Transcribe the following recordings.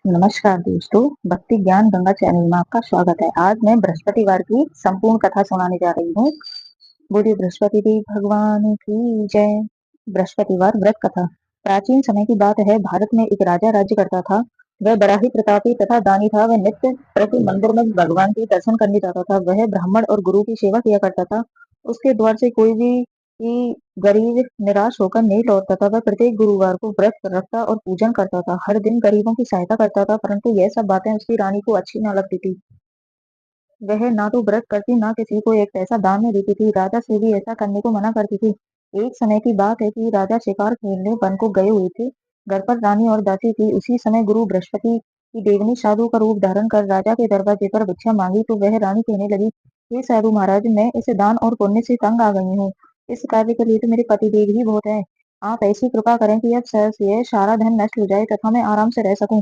नमस्कार दोस्तों, भक्ति ज्ञान गंगा चैनल में आपका स्वागत है। आज मैं बृहस्पतिवार की संपूर्ण कथा सुनाने जा रही हूँ। बोलिए बृहस्पति देव भगवान की जय। बृहस्पतिवार व्रत कथा। प्राचीन समय की बात है। भारत में एक राजा राज्य करता था। वह बड़ा ही प्रतापी तथा दानी था। वह नित्य प्रति मंदिर में भगवान के दर्शन करने जाता था। वह ब्राह्मण और गुरु की सेवा किया करता था। उसके द्वार से कोई भी गरीब निराश होकर नहीं लौटता था। वह प्रत्येक गुरुवार को व्रत रखता और पूजन करता था। हर दिन गरीबों की सहायता करता था, परंतु यह सब बातें उसकी रानी को अच्छी न लगती थी। वह ना तो व्रत करती, ना किसी को एक पैसा दान में देती थी। राजा से भी ऐसा करने को मना करती थी। एक समय की बात है कि राजा शिकार खेलने वन को गए हुए थे। घर पर रानी और दासी थी। उसी समय गुरु बृहस्पति की देवनी साधु का रूप धारण कर राजा के दरवाजे पर भिक्षा मांगी तो वह रानी कहने लगी, हे साधु महाराज, मैं इस दान और पुण्य से तंग आ गई हूँ। इस कार्य के लिए तो मेरे पति देव ही बहुत है। आप ऐसी कृपा करें कि अब यह सारा धन नष्ट हो जाए तथा मैं आराम से रह सकूं।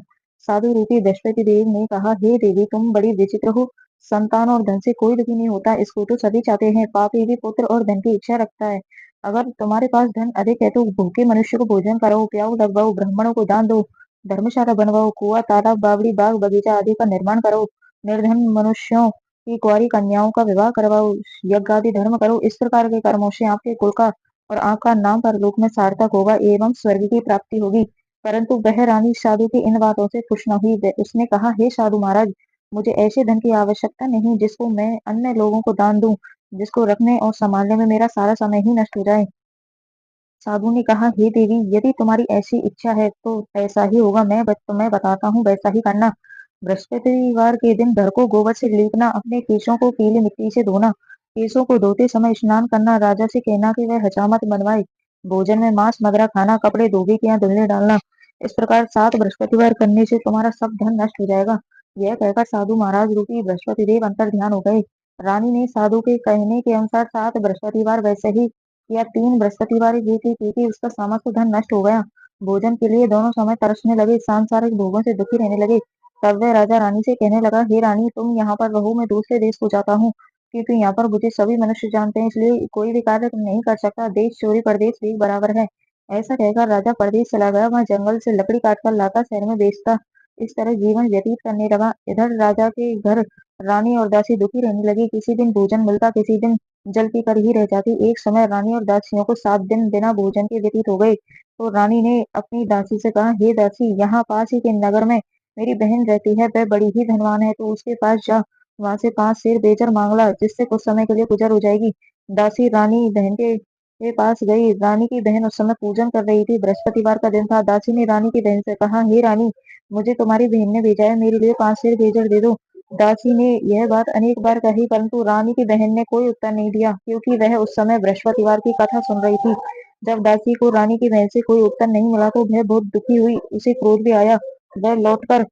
साधु रूपी बृहस्पति देव ने कहा, हे देवी, तुम बड़ी विचित्र हो। संतान और धन से कोई दुखी नहीं होता, इसको तो सभी चाहते हैं। पापी भी पुत्र और धन की इच्छा रखता है। अगर तुम्हारे पास धन अधिक है तो भूखे मनुष्य को भोजन कराओ, प्याऊ लगवाओ, ब्राह्मणों को दान दो, धर्मशाला बनवाओ, कुआं, तालाब, बावड़ी, बाग, बगीचा आदि का निर्माण करो, निर्धन मनुष्यों की कुंवारी कन्याओं का विवाह करवाओ, यज्ञ आदि धर्म करो। इस प्रकार के कर्मों से आपके कुल का और आपका नाम परलोक में सार्थक होगा एवं स्वर्ग की प्राप्ति होगी। परंतु वह रानी साधु की इन बातों से खुश न हुई। उसने कहा, हे साधु महाराज, मुझे ऐसे धन की आवश्यकता नहीं जिसको मैं अन्य लोगों को दान दूं, जिसको रखने और संभालने में मेरा सारा समय ही नष्ट हो जाए। साधु ने कहा, हे देवी, यदि तुम्हारी ऐसी इच्छा है तो ऐसा ही होगा। तुम्हें बताता हूँ, वैसा ही करना। बृहस्पतिवार के दिन घर को गोबर से लीपना, अपने केशों को पीली मिट्टी से धोना, केशों को धोते समय स्नान करना, राजा से कहना कि वह हजामत बनवाए, भोजन में मांस मदिरा खाना, कपड़े धोबी के यहाँ धुलने डालना। इस प्रकार 7 बृहस्पतिवार करने से तुम्हारा सब धन नष्ट हो जाएगा। यह कहकर साधु महाराज रूपी बृहस्पति देव अंतर ध्यान हो गए। रानी ने साधु के कहने के अनुसार 7 बृहस्पतिवार वैसे ही किया। 3 बृहस्पतिवार बीती क्योंकि उसका समस्त धन नष्ट हो गया। भोजन के लिए दोनों समय तरसने लगे, सांसारिक भोगों से दुखी रहने लगे। तब वह राजा रानी से कहने लगा, हे रानी, तुम यहाँ पर रहो, मैं दूसरे देश को जाता हूँ, क्योंकि यहाँ पर मुझे सभी मनुष्य जानते हैं, इसलिए कोई भी कार्य तुम नहीं कर सकता। देश चोरी परदेश एक बराबर है। ऐसा कहकर राजा परदेश चला गया। वह जंगल से लकड़ी काट कर लाता, शहर में बेचता। इस तरह जीवन व्यतीत करने लगा। इधर राजा के घर रानी और दासी दुखी रहने लगी। किसी दिन भोजन मिलता, किसी दिन जल पी कर ही रह जाती। एक समय रानी और दासियों को 7 दिन बिना भोजन के व्यतीत हो गए। तो रानी ने अपनी दासी से कहा, हे दासी, यहाँ पास ही के नगर में मेरी बहन रहती है। वह बड़ी ही धनवान है, तो उसके पास जा, वहां से 5 शेर बेचकर मांग ला, जिससे कुछ समय के लिए गुजर हो जाएगी। दासी रानी बहन के पास गई। रानी की बहन उस समय पूजन कर रही थी। बृहस्पतिवार का दिन था। दासी ने रानी की बहन से कहा, हे रानी, मुझे तुम्हारी बहन ने भेजा है, मेरे लिए 5 शेर भेजर दे दो। दासी ने यह बात अनेक बार कही, परंतु रानी की बहन ने कोई उत्तर नहीं दिया, क्योंकि वह उस समय बृहस्पतिवार की कथा सुन रही थी। जब दासी को रानी की बहन से कोई उत्तर नहीं मिला तो वह बहुत दुखी हुई। उसे क्रोध भी आया। वह लौटकर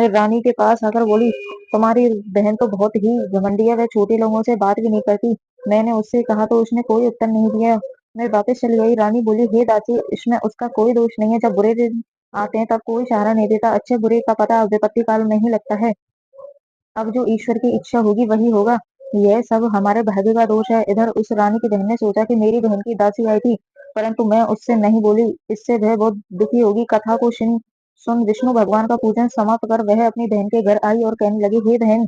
रानी के पास आकर बोली, तुम्हारी बहन तो बहुत ही घमंडी है, वह छोटे लोगों से बात भी नहीं करती। मैंने उससे कहा तो उसने कोई उत्तर नहीं दिया। मैं वापस चली गई। रानी बोली, हे दासी, इसमें उसका कोई दोष नहीं है। जब बुरे दिन आते हैं तब कोई सहारा नहीं देता, अच्छे बुरे का पता विपत्ति काल में ही लगता है। अब जो ईश्वर की इच्छा होगी वही होगा। यह सब हमारे भाग्य का दोष है। इधर उस रानी की बहन ने सोचा कि मेरी बहन की दासी आई थी, परंतु मैं उससे नहीं बोली, इससे वह बहुत दुखी होगी। कथा को सुन सुन विष्णु भगवान का पूजन समाप्त कर वह अपनी बहन के घर आई और कहने लगी, हे बहन,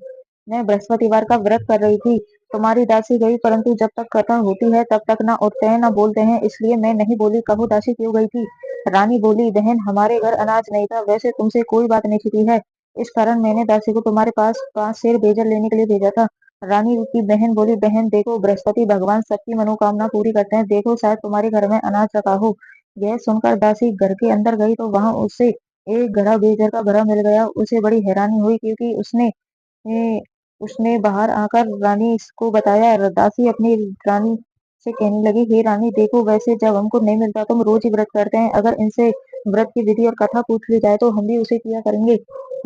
मैं बृहस्पतिवार का व्रत कर रही थी। तुम्हारी दासी गई, परंतु जब तक कथा होती है तब तक ना उठते हैं ना बोलते हैं, इसलिए मैं नहीं बोली। कहो दासी क्यों गई थी? रानी बोली, बहन, हमारे घर अनाज नहीं था। वैसे तुमसे कोई बात नहीं छिपी है, इस कारण मैंने दासी को तुम्हारे पास 5 शेर बेजर लेने के लिए भेजा था। रानी की बहन बोली, बहन देखो, बृहस्पति भगवान सबकी मनोकामना पूरी करते हैं, देखो शायद तुम्हारे घर में अनाज रखा हो। यह सुनकर दासी घर के अंदर गई तो वहां उसे एक घड़ा बेजर का भरा मिल गया। उसे बड़ी हैरानी हुई, क्योंकि उसने बाहर आकर रानी को बताया। दासी अपनी रानी से कहने लगी, हे रानी, देखो, वैसे जब हमको नहीं मिलता तो हम रोज ही व्रत करते हैं। अगर इनसे व्रत की विधि और कथा पूछ ली जाए तो हम भी उसे किया करेंगे।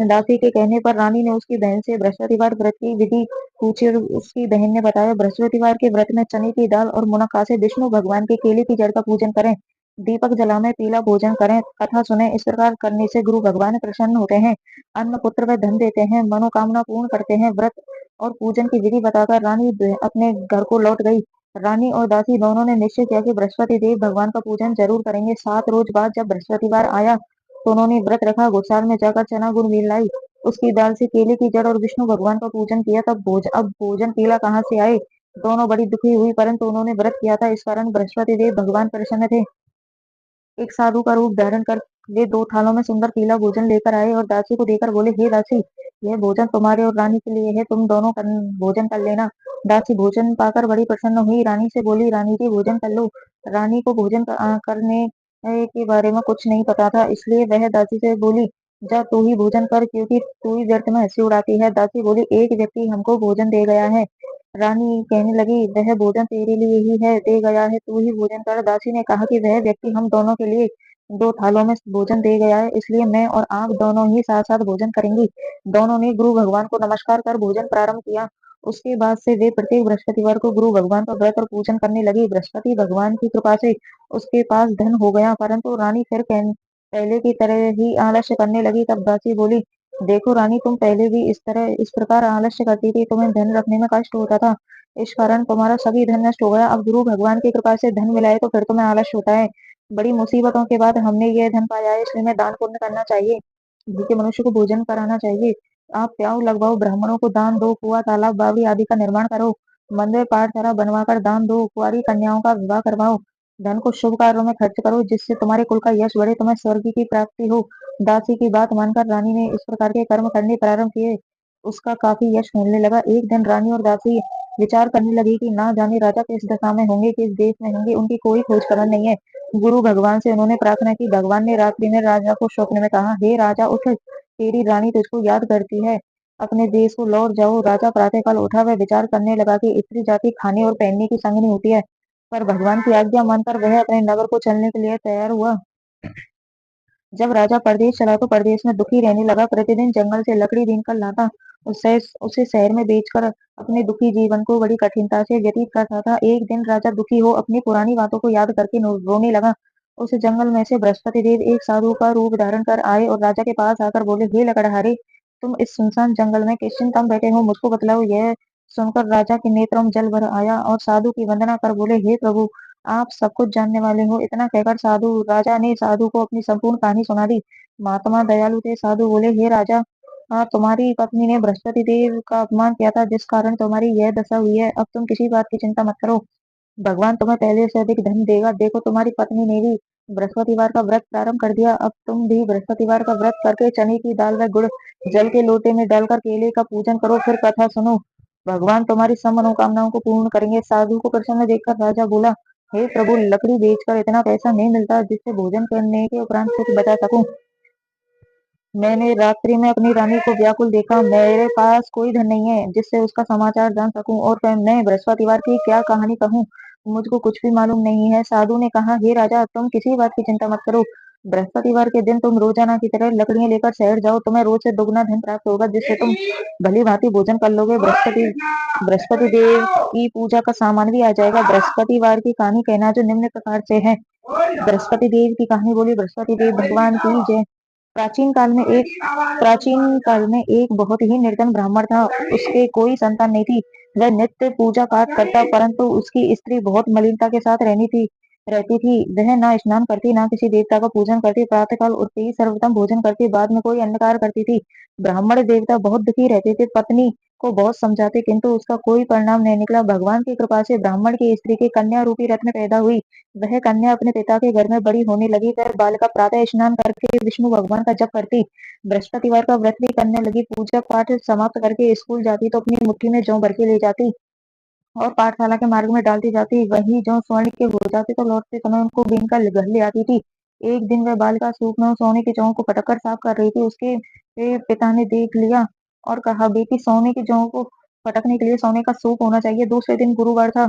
दासी के कहने पर रानी ने उसकी बहन से बृहस्पतिवार व्रत की विधि पूछी और उसकी बहन ने बताया, बृहस्पतिवार के व्रत में चने की दाल और मुनक्का से विष्णु भगवान के केले की जड़ का पूजन करें, दीपक जलाएं, पीला भोजन करें, कथा सुने। इस प्रकार करने से गुरु भगवान प्रसन्न होते हैं, अन्न पुत्र व धन देते हैं, मनोकामना पूर्ण करते हैं। व्रत और पूजन की विधि बताकर रानी अपने घर को लौट गई। रानी और दासी दोनों ने निश्चय किया कि बृहस्पति देव भगवान का पूजन जरूर करेंगे। 7 रोज बाद जब बृहस्पतिवार आया तो उन्होंने व्रत रखा, गोशाला में जाकर चना गुड़ मिल लाई, उसकी दाल से केले की जड़ और विष्णु भगवान का पूजन किया। अब भोजन पीला कहाँ से आए? दोनों बड़ी दुखी हुई, परंतु उन्होंने व्रत किया था, इस कारण बृहस्पति देव भगवान प्रसन्न थे। एक साधु का रूप धारण कर वे 2 थालों में सुंदर पीला भोजन लेकर आए और दासी को देकर बोले, हे दासी, यह भोजन तुम्हारे और रानी के लिए है, तुम दोनों भोजन कर लेना। दासी भोजन पाकर बड़ी प्रसन्न हुई, रानी से बोली, रानी जी भोजन कर लो। रानी को भोजन करने के बारे में कुछ नहीं पता था, इसलिए वह दासी से बोली, जा तू ही भोजन कर, क्योंकि तू ही व्यर्थ में हंसी उड़ाती है। दासी बोली, एक व्यक्ति हमको भोजन दे गया है। रानी कहने लगी, वह भोजन तेरे लिए ही है, दे गया है, तू ही भोजन कर। दासी ने कहा कि वह व्यक्ति हम दोनों के लिए 2 थालों में भोजन दे गया है, इसलिए मैं और आप दोनों ही साथ साथ भोजन करेंगी। दोनों ने गुरु भगवान को नमस्कार कर भोजन प्रारंभ किया। उसके बाद से वे प्रत्येक बृहस्पतिवार को गुरु भगवान का व्रत और पूजन करने लगी। बृहस्पति भगवान की कृपा से उसके पास धन हो गया, परंतु रानी फिर पहले की तरह ही आलस्य करने लगी। तब दासी बोली, देखो रानी, तुम पहले भी इस प्रकार आलस्य करती थी, तुम्हें धन रखने में कष्ट होता था, इस कारण तुम्हारा सभी धन नष्ट हो गया। अब गुरु भगवान की कृपा से धन मिला है तो फिर तुम्हें आलस्य होता है। बड़ी मुसीबतों के बाद हमने यह धन पाया है, इसलिए मैं दान पुण्य करना चाहिए, भूखे मनुष्य को भोजन कराना चाहिए, आप प्याऊ लगवाओ, ब्राह्मणों को दान दो, कुआं तालाब बावड़ी आदि का निर्माण करो, मंदिर पाठशाला बनवाकर दान दो, कुंवारी कन्याओं का विवाह करवाओ, धन को शुभ कार्यों में खर्च करो, जिससे तुम्हारे कुल का यश बढ़े, तुम्हें स्वर्ग की प्राप्ति हो। दासी की बात मानकर रानी ने इस प्रकार के कर्म करने प्रारंभ किए। उसका काफी यश मिलने लगा। एक दिन रानी और दासी विचार करने लगी कि ना जाने राजा किस दशा में होंगे, किस देश में होंगे, उनकी कोई खोज खबर नहीं है। गुरु भगवान से उन्होंने प्रार्थना की। भगवान ने रात्रि में राजा को स्वप्न में कहा, हे राजा उठ, तेरी रानी तुझको याद करती है, अपने देश को लौट जाओ। राजा प्रातःकाल उठा, वह विचार करने लगा कि स्त्री जाति खाने और पहनने की संगनी होती है, पर भगवान की आज्ञा मानकर वह अपने नगर को चलने के लिए तैयार हुआ। जब राजा परदेश चला तो परदेश में दुखी रहने लगा, प्रतिदिन जंगल से लकड़ी बीन कर लाता, उसे शहर में बेचकर अपने दुखी जीवन को बड़ी कठिनता से व्यतीत करता था। एक दिन राजा दुखी हो अपनी पुरानी बातों को याद करके रोने लगा। उस जंगल में से बृहस्पति देव एक साधु का रूप धारण कर आए और राजा के पास आकर बोले, हे लकड़हारे, तुम इस सुनसान जंगल में किस चिंता बैठे हो, मुझको बतलाओ। यह सुनकर राजा के नेत्रों में जल भर आया और साधु की वंदना कर बोले, हे प्रभु, आप सब कुछ जानने वाले हो। इतना कहकर राजा ने साधु को अपनी संपूर्ण कहानी सुना दी। महात्मा दयालु थे। साधु बोले, हे राजा, तुम्हारी पत्नी ने बृहस्पति देव का अपमान किया था, जिस कारण तुम्हारी यह दशा हुई है। अब तुम किसी बात की चिंता मत करो, भगवान तुम्हें पहले से अधिक धन देगा। देखो, तुम्हारी पत्नी ने भी बृहस्पतिवार का व्रत प्रारंभ कर दिया। अब तुम भी बृहस्पतिवार का व्रत करके चने की दाल व गुड़ जल के लोटे में डालकर केले का पूजन करो, फिर कथा सुनो, भगवान तुम्हारी सब मनोकामनाओं को पूर्ण करेंगे। साधु को प्रसन्न देखकर राजा बोला, हे प्रभु, लकड़ी बेचकर इतना पैसा नहीं मिलता जिससे भोजन करने के उपरांत कुछ बचा सकूं। मैंने रात्रि में अपनी रानी को व्याकुल देखा। मेरे पास कोई धन नहीं है जिससे उसका समाचार जान सकूं, और फिर मैं बृहस्पतिवार की क्या कहानी कहूं, मुझको कुछ भी मालूम नहीं है। साधु ने कहा, हे राजा, तुम किसी बात की चिंता मत करो, बृहस्पतिवार के दिन तुम रोजाना की तरह लकड़ियां लेकर शहर जाओ, तुम्हें रोज से दोगुना धन प्राप्त होगा, जिससे तुम भली भांति भोजन कर लोगे। बृहस्पति देव की पूजा का सामान भी आ जाएगा। बृहस्पतिवार की कहानी कहना जो निम्न प्रकार से है। बृहस्पति देव की कहानी बोली, बृहस्पति देव भगवान की जय। प्राचीन काल में एक बहुत ही निर्धन ब्राह्मण था। उसके कोई संतान नहीं थी। वह नित्य पूजा पाठ करता, परंतु उसकी स्त्री बहुत मलिनता के साथ रहती थी। वह ना स्नान करती, ना किसी देवता का पूजन करती, प्रातःकाल उठते ही सर्वप्रथम भोजन करती, बाद में कोई अन्य कार्य करती थी। ब्राह्मण देवता बहुत दुखी रहते थे, पत्नी को बहुत समझाते, किंतु उसका कोई परिणाम नहीं निकला। भगवान की कृपा से ब्राह्मण की स्त्री की कन्या रूपी रत्न पैदा हुई। वह कन्या अपने पिता के घर में बड़ी होने लगी। वह बालिका प्रातः स्नान करके विष्णु भगवान का जप करती, बृहस्पतिवार का व्रत भी करने लगी, पूजा पाठ समाप्त करके स्कूल जाती तो अपनी मुट्ठी में जौ भर के ले जाती और पाठशाला के मार्ग में डालती जाती। वही जौ स्वर्ण के हो जाते तो लौटते समय उनको बीन कर घर ले आती थी। एक दिन वह बालिका सूप में सोने के जौ को पटक कर साफ कर रही थी। उसके पिता ने देख लिया और कहा, बेटी, सोने के जौ को पटकने के लिए सोने का सूप होना चाहिए। दूसरे दिन गुरुवार था।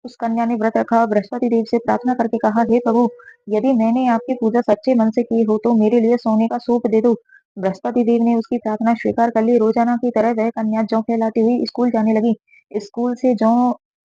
उस कन्या ने व्रत रखा, बृहस्पति देव से प्रार्थना करके कहा, हे प्रभु, यदि मैंने आपकी पूजा सच्चे मन से की हो तो मेरे लिए सोने का सूप दे दो। बृहस्पति देव ने उसकी प्रार्थना स्वीकार कर ली। रोजाना की तरह वह कन्या जौ फैलाती हुई स्कूल जाने लगी। स्कूल से जौ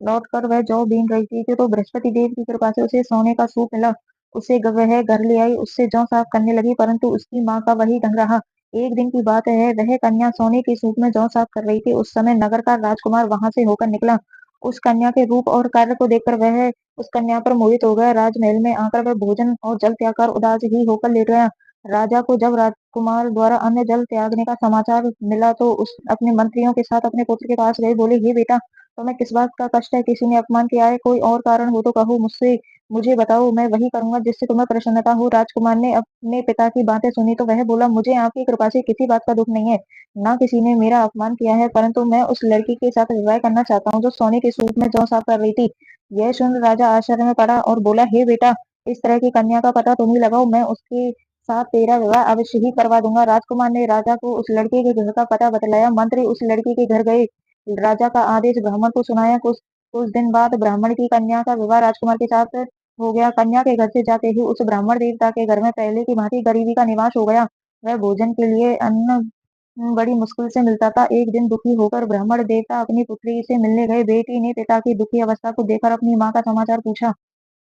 लौटकर वह जौ बीन रही थी तो बृहस्पति देव की कृपा से उसे सोने का सूप मिला। वह घर ले आई, उससे जौ साफ करने लगी, परंतु उसकी माँ का वही ढंग रहा। एक दिन की बात है, वह कन्या सोने के सूप में जौ साफ कर रही थी। उस समय नगर का राजकुमार वहां से होकर निकला। उस कन्या के रूप और कार्य को देखकर वह उस कन्या पर मोहित हो गया। राजमहल में आकर वह भोजन और जल त्याग कर उदास ही होकर लेट गया। राजा को जब राजकुमार द्वारा अन्न जल त्यागने का समाचार मिला तो उस अपने मंत्रियों के साथ अपने पुत्र के पास गए। बोले, हे बेटा, तुम्हें किस बात का कष्ट है? किसी ने अपमान किया है? कोई और कारण हो तो कहो, मुझसे मुझे बताओ, मैं वही करूंगा जिससे तुम्हें प्रसन्नता हो। राजकुमार ने अपने पिता की बातें सुनी तो वह बोला, मुझे आपकी कृपा से किसी बात का दुख नहीं है। ना किसी ने मेरा अपमान किया है, परंतु मैं उस लड़की के साथ विवाह करना चाहता हूँ जो सोने के सूप में जौ साफ कर रही थी। यह सुन राजा आश्चर्य में पड़ा और बोला, हे बेटा, इस तरह की कन्या का पता तुम ही लगाओ, मैं उसके साथ तेरा विवाह अवश्य ही करवा दूंगा। राजकुमार ने राजा को उस लड़की के घर का पता बतलाया। मंत्री उस लड़की के घर गए, राजा का आदेश ब्राह्मण को सुनाया। कुछ दिन बाद ब्राह्मण की कन्या का विवाह राजकुमार के साथ हो गया। कन्या के घर से जाते ही उस ब्राह्मण देवता के घर में पहले की भांति गरीबी का निवास हो गया। वह भोजन के लिए अन्न बड़ी मुश्किल से मिलता था। एक दिन दुखी होकर ब्राह्मण देवता अपनी पुत्री से मिलने गए। बेटी ने पिता की दुखी अवस्था को देखकर अपनी माँ का समाचार पूछा।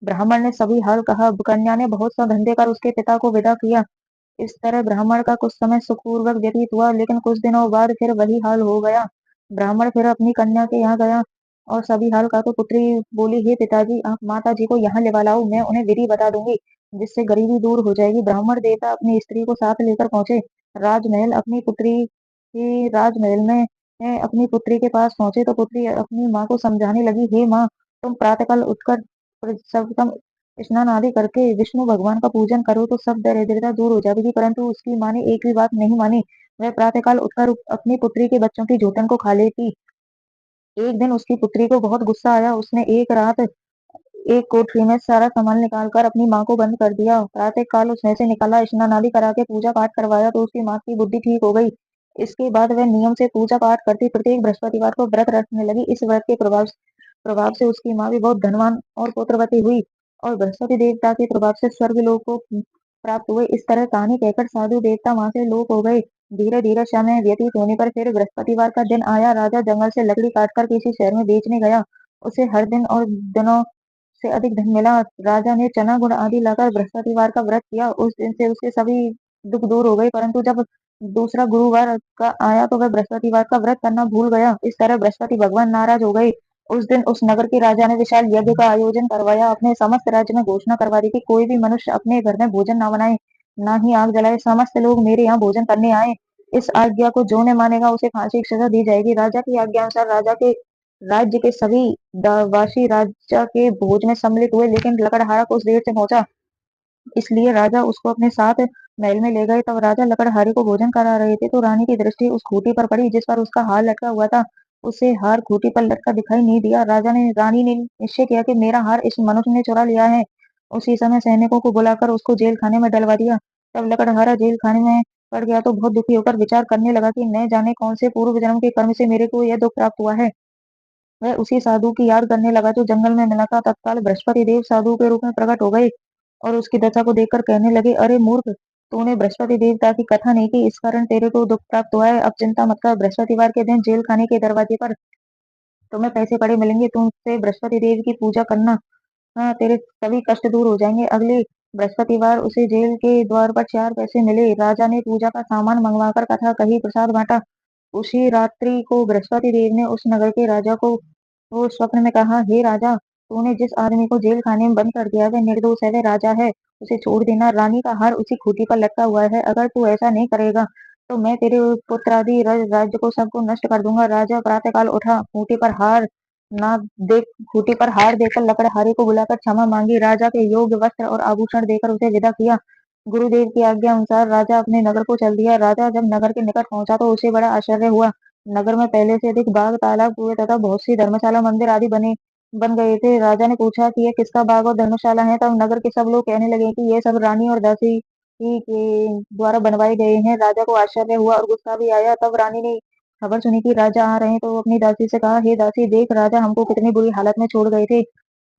ब्राह्मण ने सभी हाल कहा। कन्या ने बहुत सा धंधे कर उसके पिता को विदा किया। इस तरह ब्राह्मण का कुछ समय सुखपूर्वक व्यतीत हुआ, लेकिन कुछ दिनों बाद फिर वही हाल हो गया। ब्राह्मण फिर अपनी कन्या के यहाँ गया और सभी हाल का तो पुत्री बोली, हे पिताजी, आप माता जी को यहाँ ले लाओ, मैं उन्हें विधि बता दूंगी जिससे गरीबी दूर हो जाएगी। ब्राह्मण देवता अपनी स्त्री को साथ लेकर पहुंचे। राजमहल अपनी पुत्री राजमहल में अपनी पुत्री के पास पहुंचे तो पुत्री अपनी माँ को समझाने लगी, हे माँ, तुम प्रातःकाल उठकर सर्वप्रथम स्नान आदि करके विष्णु भगवान का पूजन करो तो सब दरिद्रता दूर हो जाएगी। परंतु उसकी माँ ने एक भी बात नहीं मानी। वह प्रातःकाल उठकर अपनी पुत्री के बच्चों की जूठन को खा लेती। एक दिन उसकी पुत्री को बहुत गुस्सा आया। उसने एक रात एक कोठरी में सारा सामान निकालकर अपनी माँ को बंद कर दिया। प्रातः काल उसमें से निकाला, स्नान आदि करा के पूजा पाठ करवाया तो उसकी माँ की बुद्धि ठीक हो गई। इसके बाद वह नियम से पूजा पाठ करती, प्रत्येक बृहस्पतिवार को व्रत रखने लगी। इस व्रत के प्रभाव से उसकी माँ भी बहुत धनवान और पुत्रवती हुई और बृहस्पति देवता के प्रभाव से स्वर्ग लोक को प्राप्त हुए। इस तरह कहानी कहकर साधु देवता वहां से लोप हो गए। धीरे धीरे समय व्यतीत होने पर फिर बृहस्पतिवार का दिन आया। राजा जंगल से लकड़ी काटकर किसी शहर में बेचने गया। उसे हर दिन और दिनों से अधिक धन मिला। राजा ने चना गुड़ आदि लाकर बृहस्पतिवार का व्रत किया। उस दिन से उसके सभी दुख दूर हो गए, परंतु जब दूसरा गुरुवार का आया तो वह बृहस्पतिवार का व्रत करना भूल गया। इस तरह बृहस्पति भगवान नाराज हो गए। उस दिन उस नगर के राजा ने विशाल यज्ञ का आयोजन करवाया। अपने समस्त राज्य में घोषणा करवा दी कि कोई भी मनुष्य अपने घर में भोजन ना बनाए, ना ही आग जलाए। समस्त लोग मेरे यहाँ भोजन करने आए। इस आज्ञा को जो ने मानेगा उसे फांसी की सजा दी जाएगी। राजा की आज्ञा अनुसार राजा के राज्य के सभी वासी राजा के भोज में सम्मिलित हुए, लेकिन लकड़हारा कुछ देर से पहुंचा, इसलिए राजा उसको अपने साथ महल में ले गए। तब राजा लकड़हारे को भोजन करा रहे थे तो रानी की दृष्टि उस खूंटी पर पड़ी जिस पर उसका हार लटका हुआ था। उसे हार खूंटी पर लटका दिखाई नहीं दिया। रानी ने निश्चय किया कि मेरा हार इस मनुष्य ने चुरा लिया है। उसी समय सैनिकों को बुलाकर उसको जेल खाने में डलवा दिया। तब लकड़हारा जेल खाने में पड़ गया तो बहुत दुखी होकर विचार करने लगा कि न जाने कौन से पूर्व जन्म के कर्म से मेरे को यह दुख प्राप्त हुआ है। वह उसी साधु की याद करने लगा जो जंगल में मिला था। तत्काल बृहस्पति देव साधु के रूप में प्रकट हो गए और उसकी दशा को देखकर कहने लगे, अरे मूर्ख, तूने बृहस्पति देवता की कथा नहीं की, इस कारण तेरे को दुख प्राप्त हुआ है। अब चिंता मत कर, बृहस्पतिवार के दिन जेल खाने के दरवाजे पर तुम्हें पैसे पड़े मिलेंगे। तुम उससे बृहस्पति देव की पूजा करना, हाँ, तेरे सभी कष्ट दूर हो जाएंगे। अगले बृहस्पतिवार उसे जेल के द्वार पर 4 पैसे मिले। राजा ने पूजा का सामान मंगवाकर कथा कही, प्रसाद बांटा। उसी रात्रि को बृहस्पति देव ने उस नगर के राजा को वो स्वप्न में कहा, हे राजा, तूने जिस आदमी को जेल खाने में बंद कर दिया वह निर्दोष है, वह राजा है, उसे छोड़ देना। रानी का हार उसी खूंटी पर लटका हुआ है। अगर तू ऐसा नहीं करेगा तो मैं तेरे पुत्रादि राज्य को सबको नष्ट कर दूंगा। राजा प्रातःकाल उठा, खूंटी पर हार ना देख खूंटी पर हार देकर लकड़हारे को बुलाकर क्षमा मांगी। राजा के योग्य वस्त्र और आभूषण देकर उसे विदा किया। गुरुदेव की आज्ञा अनुसार राजा अपने नगर को चल दिया। राजा जब नगर के निकट पहुंचा तो उसे बड़ा आश्चर्य हुआ। नगर में पहले से अधिक बाग, तालाब, कुएं तथा बहुत सी धर्मशाला, मंदिर आदि बन गए थे। राजा ने पूछा कि यह किसका बाग और धर्मशाला है। तब नगर के सब लोग कहने लगे कि यह सब रानी और दासी ही के द्वारा बनवाए गए हैं। राजा को आश्चर्य हुआ और गुस्सा भी आया। तब रानी ने खबर सुनी कि राजा आ रहे हैं तो अपनी दासी से कहा, हे दासी, देख, राजा हमको कितनी बुरी हालत में छोड़ गए थे।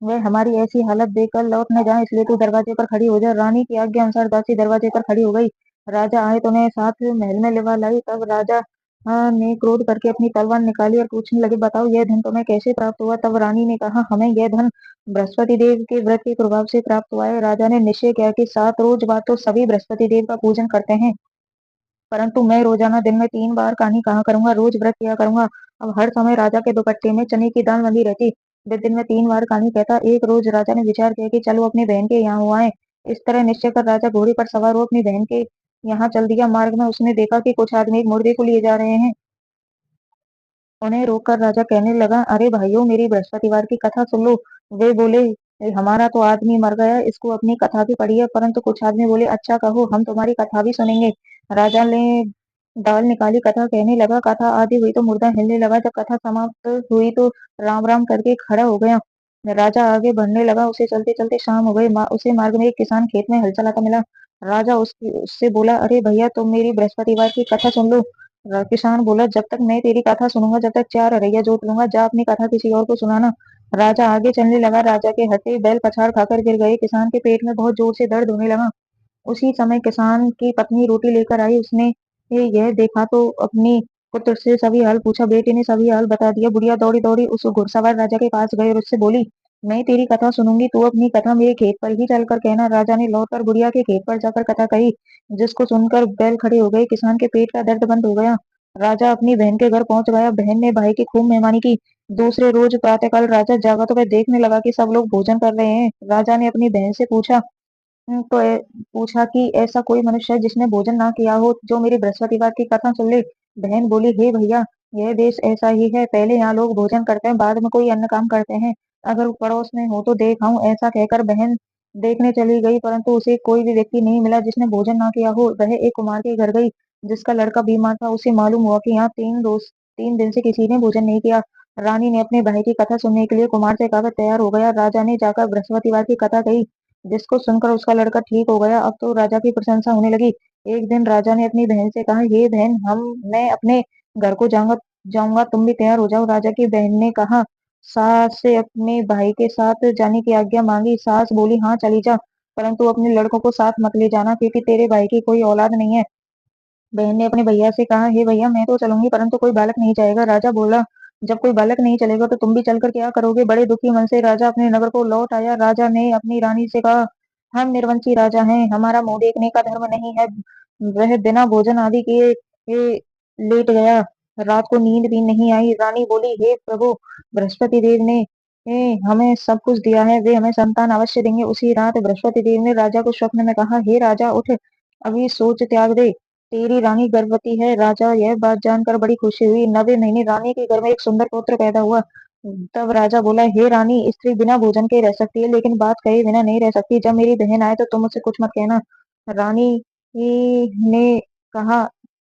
वह हमारी ऐसी हालत देखकर लौट न जाए, इसलिए तू दरवाजे पर खड़ी हो जा। रानी की आज्ञा अनुसार दासी दरवाजे पर खड़ी हो गई। राजा आए तो उन्हें साथ महल में लिवा लाई। तब राजा ने क्रोध करके अपनी तलवार निकाली और पूछने लगे, बताओ, यह धन तुम्हें कैसे प्राप्त हुआ। तब रानी ने कहा, हमें यह धन बृहस्पति देव के व्रत के प्रभाव से प्राप्त हुआ है। राजा ने निश्चय किया कि 7 रोज बाद तो सभी बृहस्पति देव का पूजन करते हैं, परंतु मैं रोजाना दिन में 3 बार कहानी कहा करूंगा, रोज व्रत किया करूंगा। अब हर समय राजा के दुपट्टे में चने की दाल बंधी रहती। वे दिन में 3 बार कहानी कहता। एक रोज राजा ने विचार किया कि चलो अपनी बहन के यहाँ हुआ है। इस तरह निश्चय कर राजा घोड़े पर सवार हो अपनी बहन के यहाँ चल दिया। मार्ग में उसने देखा कि कुछ आदमी एक मुर्दे को लिए जा रहे हैं। उन्हें रोककर राजा कहने लगा, अरे भाइयों, मेरी बृहस्पतिवार की कथा सुन लो। वे बोले, हमारा तो आदमी मर गया, इसको अपनी कथा भी पढ़ी है। परंतु कुछ आदमी बोले, अच्छा कहो, हम तुम्हारी कथा भी सुनेंगे। राजा ने दाल निकाली, कथा कहने लगा। कथा आदि हुई तो मुर्दा हिलने लगा। जब कथा समाप्त हुई तो राम राम करके खड़ा हो गया। राजा आगे बढ़ने लगा। उसे चलते चलते शाम हो गई। उसे मार्ग में एक किसान खेत में हल चलाता मिला। राजा उससे बोला, अरे भैया, तुम मेरी बृहस्पतिवार की कथा सुन लो। किसान बोला, जब तक मैं तेरी कथा सुनूंगा, जब तक 4 अरैया जोत लूंगा। जा अपनी कथा किसी और को सुनाना। राजा आगे चलने लगा। राजा के हटे बैल पछाड़ खाकर गिर गए। किसान के पेट में बहुत जोर से दर्द होने लगा। उसी समय किसान की पत्नी रोटी लेकर आई। उसने यह देखा तो अपनी पुत्र से सभी हाल पूछा। बेटे ने सभी हाल बता दिया। बुढ़िया दौड़ी दौड़ी उस घुड़सवार राजा के पास गई और उससे बोली, मैं तेरी कथा सुनूंगी, तू अपनी कथा मेरे खेत पर ही चलकर कहना। राजा ने लौटकर बुढ़िया के खेत पर जाकर कथा कही, जिसको सुनकर बैल खड़े हो गए। किसान के पेट का दर्द बंद हो गया। राजा अपनी बहन के घर पहुंच गया। बहन ने भाई की खूब मेहमानी की। दूसरे रोज प्रातःकाल राजा जागा तो वह देखने लगा कि सब लोग भोजन कर रहे हैं। राजा ने अपनी बहन से पूछा, पूछा कि ऐसा कोई मनुष्य है जिसने भोजन ना किया हो, जो मेरी बृहस्पतिवार की कथा सुन ले। बहन बोली, हे भैया, यह देश ऐसा ही है। पहले यहाँ लोग भोजन करते हैं, बाद में कोई अन्य काम करते हैं। अगर पड़ोस में हो तो देख आऊं। ऐसा कहकर बहन देखने चली गई, परंतु उसे कोई भी व्यक्ति नहीं मिला जिसने भोजन ना किया हो। वह एक कुमार के घर गई, जिसका लड़का बीमार था। उसे मालूम हुआ कि यहाँ 3 दिन से किसी ने भोजन नहीं किया। रानी ने अपने भाई की कथा सुनने के लिए कुमार से कहा। वह तैयार हो गया। राजा ने जाकर बृहस्पतिवार की कथा कही, जिसको सुनकर उसका लड़का ठीक हो गया। अब तो राजा की प्रशंसा होने लगी। एक दिन राजा ने अपनी बहन से कहा, हे बहन, मैं अपने घर को जाऊंगा जाऊंगा तुम भी तैयार हो जाओ। राजा की बहन ने कहा, सास से अपने भाई के साथ जाने की आज्ञा मांगी। सास बोली, हाँ चली जा, परंतु अपने लड़कों को साथ मत ले जाना, क्योंकि तेरे भाई की कोई औलाद नहीं है। बहन ने अपने भैया से कहा, हे भैया, मैं तो चलूंगी, परंतु कोई बालक नहीं जाएगा। राजा बोला, जब कोई बालक नहीं चलेगा तो तुम भी चलकर क्या करोगे। बड़े दुखी मन से राजा अपने नगर को लौट आया। राजा ने अपनी रानी से कहा, हम निर्वंशी राजा हैं, हमारा मुंह देखने का धर्म नहीं है। वह बिना भोजन आदि किए लेट गया। रात को नींद भी नहीं आई। रानी बोली, हे प्रभु, बृहस्पति देव ने हमें सब कुछ दिया है, वे हमें संतान अवश्य देंगे। उसी रात बृहस्पति देव ने राजा को स्वप्न में कहा, हे राजा, उठ, अभी सोच त्याग दे, तेरी रानी गर्भवती है। राजा यह बात जानकर बड़ी खुशी हुई। 9वें महीने रानी के घर में एक सुंदर पुत्र पैदा हुआ। तब राजा बोला, हे रानी, स्त्री बिना भोजन के रह सकती है, लेकिन बात कहे बिना नहीं रह सकती। जब मेरी बहन आए तो तुम मुझसे कुछ मत कहना। रानी ने कहा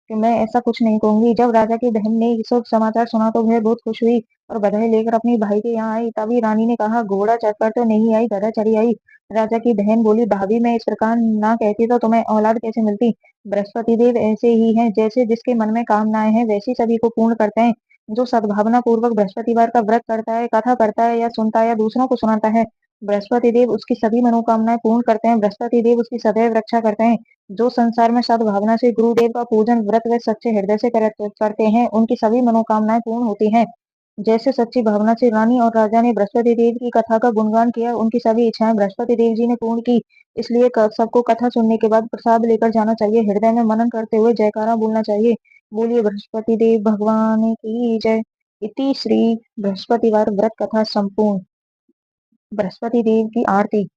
कि मैं ऐसा कुछ नहीं कहूंगी। जब राजा की बहन ने ये सब समाचार सुना तो वह बहुत खुश हुई और बधाई लेकर अपनी भाई के यहाँ आई। तभी रानी ने कहा, घोड़ा चढ़कर तो नहीं आई, गधा चढ़ी आई। राजा की बहन बोली, भाभी, मैं इस प्रकार ना कहती तो तुम्हें औलाद कैसे मिलती। बृहस्पति देव ऐसे ही हैं, जैसे जिसके मन में कामनाएं हैं वैसी सभी को पूर्ण करते हैं। जो सद्भावना पूर्वक बृहस्पतिवार का व्रत करता है, कथा पढ़ता है या सुनता है या दूसरों को सुनाता है, बृहस्पति देव उसकी सभी मनोकामनाएं पूर्ण करते हैं। बृहस्पति देव उसकी सदैव रक्षा करते हैं। जो संसार में सद्भावना से गुरुदेव का पूजन व्रत व सच्चे हृदय से करते हैं, उनकी सभी मनोकामनाएं पूर्ण होती हैं। जैसे सच्ची भावना से रानी और राजा ने बृहस्पति देव की कथा का गुणगान किया, उनकी सभी इच्छाएं बृहस्पति देव जी ने पूर्ण की। इसलिए सबको कथा सुनने के बाद प्रसाद लेकर जाना चाहिए। हृदय में मनन करते हुए जयकारा बोलना चाहिए। बोलिए बृहस्पति देव भगवान की जय। इति श्री बृहस्पतिवार व्रत कथा संपूर्ण। बृहस्पति देव की आरती।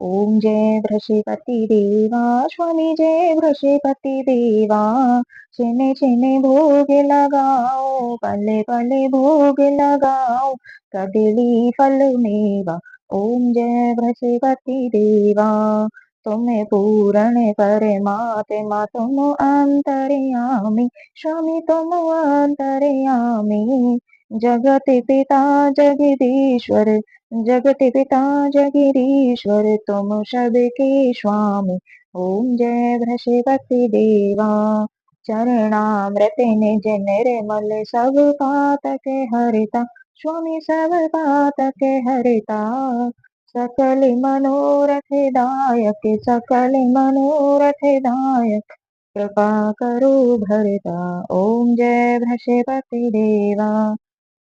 ओम जय बृहस्पति देवा, स्वामी जय बृहस्पति देवा। छिने छिने भोग लगाओ, पले पले भोग लगाओ, कदली फल मेवा। ओम जय बृहस्पति देवा। तुम्हें पूर्ण परमात्मा, तुम अंतर्यामी, स्वामी तुम अंतर्यामी। जगत पिता जगदीश्वर, जगत पिता जगदीश्वर, तुम सबके स्वामी। ओम जय बृहस्पति देवा। चरणामृत निज निर्मल, सब पातक हरिता, स्वामी सब पातक हरिता। सकल मनोरथ दायक, सकल मनोरथ दायक, कृपा करो भरता। ओम जय बृहस्पति देवा।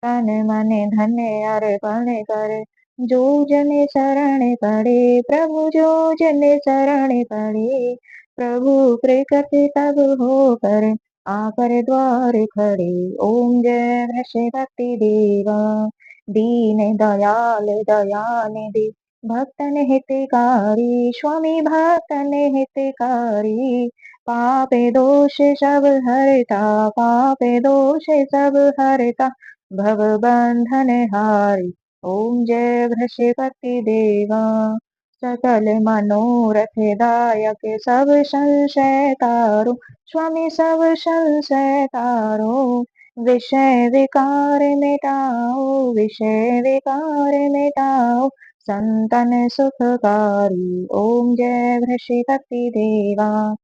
तन मन धन अर्पण कर, जो जन शरण पड़े, प्रभु जो जन शरण पड़े, प्रभु प्रकट तब होकर आकर द्वार खड़े। ओम जय बृहस्पति देवा। दीन दयाल दया निधि, भक्तन हितकारी स्वामी भक्तन हितकारी, पापे दोष सब हरता, पापे दोष सब हरता, भव बंधन हारी। ओम जय वृषपति देवा, सकल मनोरथ दायक, सब संशय तारो, स्वामी सब संशय तारो। विषय विकार मिटाओ, विषय विकार मिटाओ, संतन सुखकारी। ओम जय वृषपति देवा,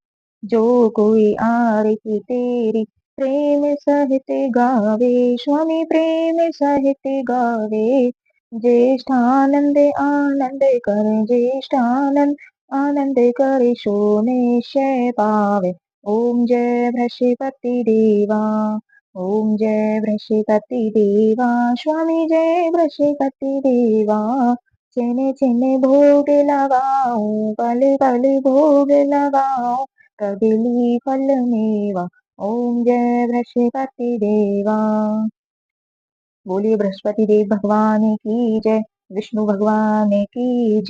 जो कोई आरती तेरी प्रेम सहित गावे, स्वामी प्रेम सहित गावे। ज्येष्ठानंद आनंद कर, ज्येष्ठानंद आनंद कर, सो निश्चय पावे। ओम जय वृषपति देवा, ओम जय वृषपति देवा, स्वामी जय वृषपति देवा। चिन चिन भोग लगाओ, पल पल भोग लगाओ, कदली फल मेवा। ओम जय बृहस्पति देवा। बोलिए बृहस्पति देव भगवान की जय, विष्णु भगवान की जय।